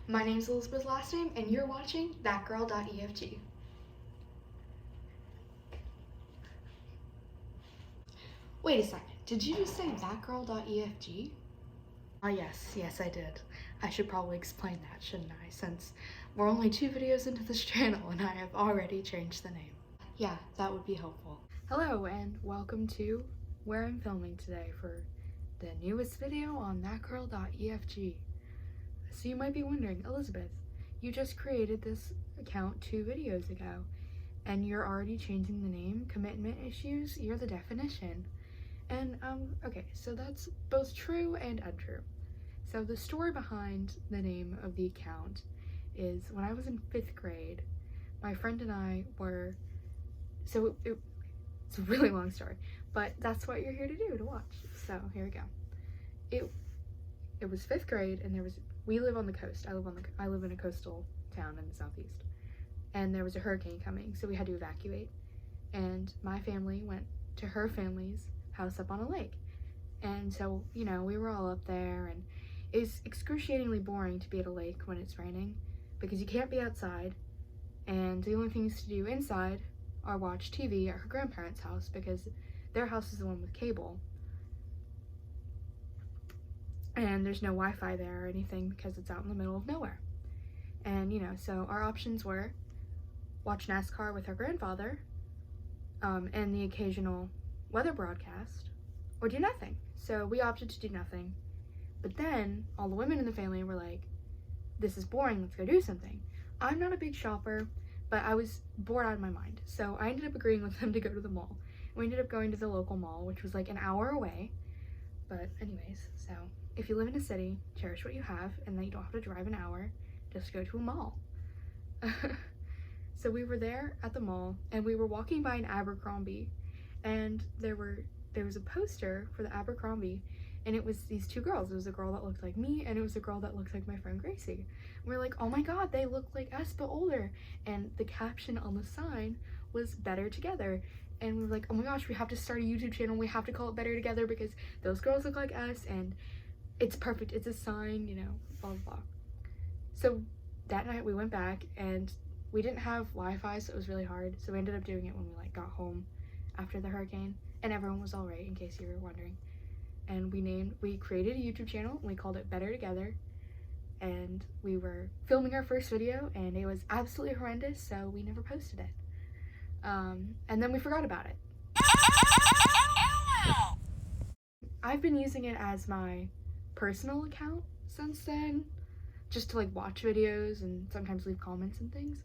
My name's Elizabeth's last name, and you're watching thatgirl.efg. Wait a second, did you just say thatgirl.efg? Yes, I did. I should probably explain that, shouldn't I, since we're only 2 videos into this channel and I have already changed the name. Yeah, that would be helpful. Hello, and welcome to where I'm filming today for the newest video on thatgirl.efg. So you might be wondering, Elizabeth, you just created this account 2 videos ago, and you're already changing the name? Commitment issues? You're the definition. And, okay, so that's both true and untrue. So the story behind the name of the account is when I was in 5th grade, my friend and I were, so it's a really long story, but that's what you're here to do, to watch. So here we go. It was 5th grade, and we live on the coast. I live in a coastal town in the southeast, and there was a hurricane coming, so we had to evacuate. And my family went to her family's house up on a lake, and so we were all up there, and it's excruciatingly boring to be at a lake when it's raining because you can't be outside, and the only things to do inside are watch TV at her grandparents' house because their house is the one with cable, and there's no Wi-Fi there or anything because it's out in the middle of nowhere. And so our options were watch NASCAR with her grandfather, and the occasional weather broadcast, or do nothing. So we opted to do nothing. But then all the women in the family were like, this is boring, let's go do something. I'm not a big shopper, but I was bored out of my mind. So I ended up agreeing with them to go to the mall. We ended up going to the local mall, which was like an hour away. But anyways, so if you live in a city, cherish what you have, and then you don't have to drive an hour, just go to a mall. So we were there at the mall, and we were walking by an Abercrombie, and there was a poster for the Abercrombie, and it was these 2 girls. It was a girl that looked like me, and it was a girl that looked like my friend Gracie. We're like, oh my god, they look like us but older. And the caption on the sign was Better Together. And we were like, oh my gosh, we have to start a YouTube channel, we have to call it Better Together because those girls look like us, and it's perfect, it's a sign, blah blah blah. So that night we went back, and we didn't have Wi-Fi, so it was really hard, so we ended up doing it when we got home after the hurricane, and everyone was all right, in case you were wondering. And we created a YouTube channel, and we called it Better Together, and we were filming our first video, and it was absolutely horrendous, so we never posted it. And then we forgot about it. I've been using it as my personal account since then, just to watch videos and sometimes leave comments and things.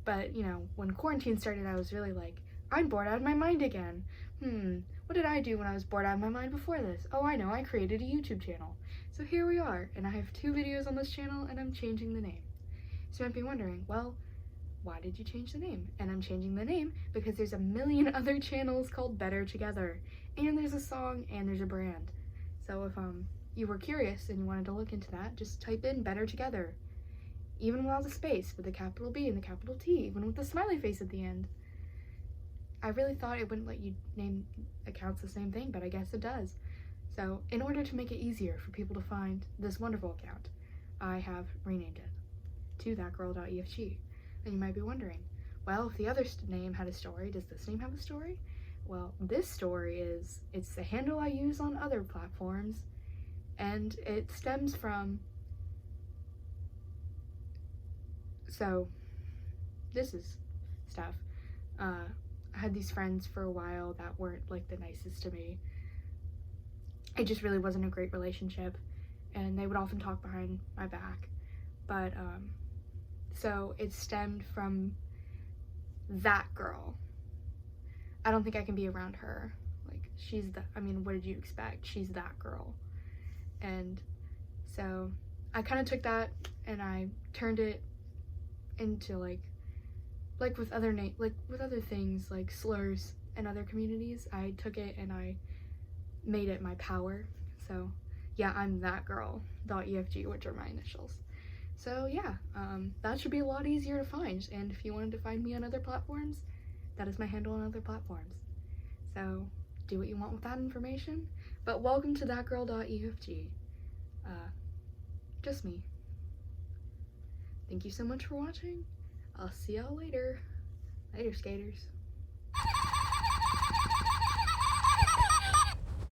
But when quarantine started, I was really like, I'm bored out of my mind again. What did I do when I was bored out of my mind before this? Oh, I know, I created a YouTube channel. So here we are, and I have 2 videos on this channel, and I'm changing the name. So you might be wondering, well, why did you change the name? And I'm changing the name because there's a million other channels called Better Together, and there's a song, and there's a brand. So if you were curious and you wanted to look into that, just type in Better Together, even without the space, with a capital B and the capital T, even with the smiley face at the end. I really thought it wouldn't let you name accounts the same thing, but I guess it does. So in order to make it easier for people to find this wonderful account, I have renamed it to thatgirl.efg. And you might be wondering, well, if the other name had a story, does this name have a story? Well, this story it's the handle I use on other platforms, and it stems from, so this is stuff. I had these friends for a while that weren't the nicest to me. It just really wasn't a great relationship, and they would often talk behind my back. But so it stemmed from that girl. I don't think I can be around her. She's what did you expect? She's that girl. And so I kind of took that and I turned it into with other things like slurs in other communities. I took it and I made it my power. So yeah, I'm that girl.efg, which are my initials. So yeah, that should be a lot easier to find. And if you wanted to find me on other platforms, that is my handle on other platforms. So do what you want with that information. But welcome to thatgirl.efg. Just me. thank you so much for watching. I'll see y'all later. Later, skaters.